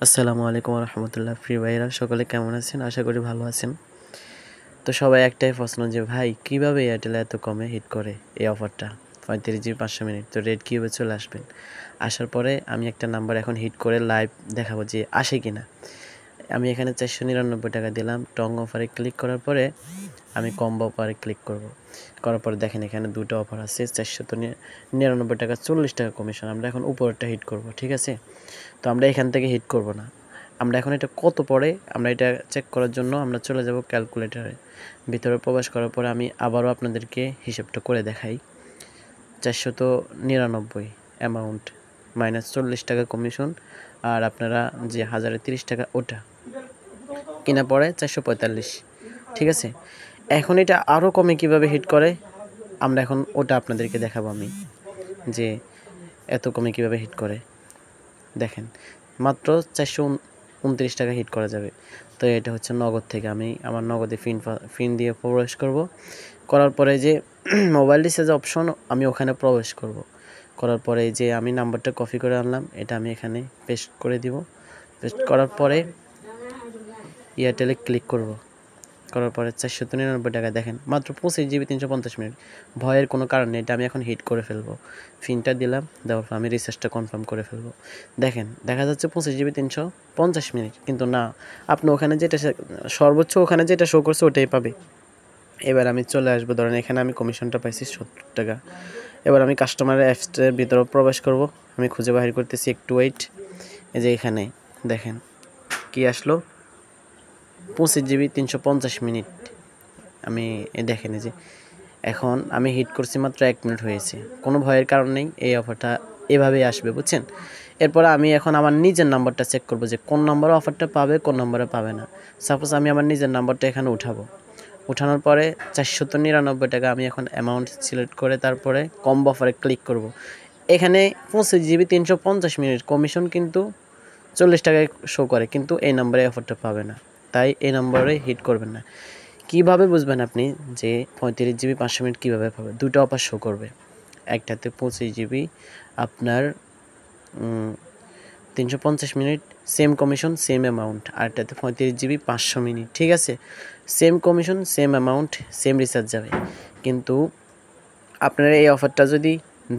আসসালামু আলাইকুম রহমতুল্লাহ। ফ্রি ভাইরা সকলে কেমন আছেন? আশা করি ভালো আছেন। তো সবাই একটাই প্রশ্ন যে ভাই কিভাবে এয়ারটেল এত কমে হিট করে এই অফারটা 35 GB 500 মিনিট, তো রেট কীভাবে চলে আসবেন? আসার পরে আমি একটা নাম্বার এখন হিট করে লাইভ দেখাবো যে আসে কিনা। আমি এখানে 499 টাকা দিলাম। টং অফারে ক্লিক করার পরে আমি কম্বো অফারে ক্লিক করার পরে দেখেন এখানে দুটো অফার আছে। 499 টাকা 40 টাকা কমিশন। আমরা এখন উপরেরটা হিট করব, ঠিক আছে? তো আমরা এখান থেকে হিট করব না। আমরা এখন এটা কত পড়ে আমরা এটা চেক করার জন্য আমরা চলে যাব ক্যালকুলেটরে। ভিতরে প্রবেশ করার পরে আমি আবারও আপনাদেরকে হিসাবটা করে দেখাই। 499 অ্যামাউন্ট মাইনাস 40 টাকা কমিশন, আর আপনারা যে 1030 টাকা ওটা কিনা পড়ে 445, ঠিক আছে? এখন এটা আরও কমে কিভাবে হিট করে আমরা এখন ওটা আপনাদেরকে দেখাবো আমি, যে এত কমে কিভাবে হিট করে। দেখেন মাত্র 429 টাকা হিট করা যাবে। তো এটা হচ্ছে নগদ থেকে। আমি আমার নগদে ফিন দিয়ে প্রবেশ করব। করার পরে যে মোবাইল রিচার্জ অপশন আমি ওখানে প্রবেশ করব। করার পরে যে আমি নাম্বারটা কপি করে আনলাম এটা আমি এখানে পেস্ট করে দিব। পেস্ট করার পরে এয়ারটেলে ক্লিক করব। করার পরে 499 টাকা দেখেন মাত্র 25 GB 350 মিনিট। ভয়ের কোনো কারণ নেই, এটা আমি এখন হিট করে ফেলবো। ফিনটা দিলাম, দেওয়ার পর আমি রিচার্জটা কনফার্ম করে ফেলবো। দেখেন দেখা যাচ্ছে 25 GB 350 মিনিট, কিন্তু না, আপনি ওখানে যেটা সর্বোচ্চ ওখানে যেটা শো করছে ওটাই পাবে। এবার আমি চলে আসবো, ধরেন এখানে আমি কমিশনটা পাইছি 70 টাকা। এবার আমি কাস্টমার অ্যাপসের ভিতরে প্রবেশ করব। আমি খুঁজে বাহির করতেছি, একটু ওয়েট। এই যে এখানে দেখেন কি আসলো, 25 GB 350 মিনিট। আমি দেখেন যে এখন আমি হিট করছি মাত্র 1 মিনিট হয়েছে। কোনো ভয়ের কারণ নেই, এই অফারটা এভাবেই আসবে, বুঝছেন? এরপরে আমি এখন আমার নিজের নাম্বারটা চেক করব যে কোন নাম্বারে অফারটা পাবে, কোন নাম্বারে পাবে না। সাপোজ আমি আমার নিজের নাম্বারটা এখানে উঠাবো। উঠানোর পরে 499 টাকা আমি এখন অ্যামাউন্ট সিলেক্ট করে তারপরে কম্বো অফারে ক্লিক করব। এখানে 25 GB 350 মিনিট কমিশন কিন্তু 40 টাকায় শো করে, কিন্তু এই নাম্বারে অফারটা পাবে না। তাই এই নম্বরে হিট করবেন না। কিভাবে বুঝবেন আপনি যে 35 GB 500 মিনিট কীভাবে পাবে? দুটো অফার শো করবে। একটাতে 25 GB আপনার 350 minute same commission same amount, আরটাতে 35 GB 500 মিনিট, ঠিক আছে? Same commission same amount same recharge যাবে। কিন্তু আপনারা এই অফারটা যদি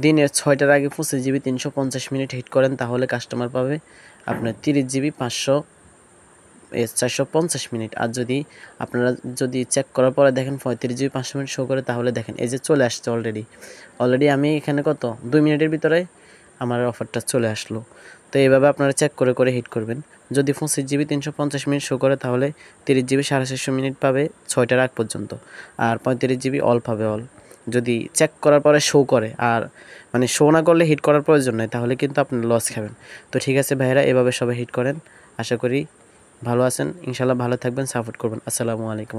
দিনের 6টার আগে 25 GB 350 মিনিট হিট করেন তাহলে কাস্টমার পাবে আপনার 30 GB 450 মিনিট। আর যদি আপনারা চেক করার পরে দেখেন 35 GB 500 মিনিট শো করে, তাহলে দেখেন এই যে চলে আসছে অলরেডি আমি এখানে কত 2 মিনিটের ভিতরে আমার অফারটা চলে আসলো। তো এইভাবে আপনারা চেক করে হিট করবেন। যদি 25 GB 350 মিনিট শো করে তাহলে 30 GB 450 মিনিট পাবে 6টার আগ পর্যন্ত, আর 35 GB অল পাবে অল। যদি চেক করার পরে শো করে, আর মানে শো না করলে হিট করার প্রয়োজন নেই, তাহলে কিন্তু আপনি লস খাবেন। তো ঠিক আছে ভাইরা, এভাবে সবাই হিট করেন। আশা করি ভালো আছেন, ইনশাল্লাহ ভালো থাকবেন, সাপোর্ট করবেন। আসসালামু আলাইকুম।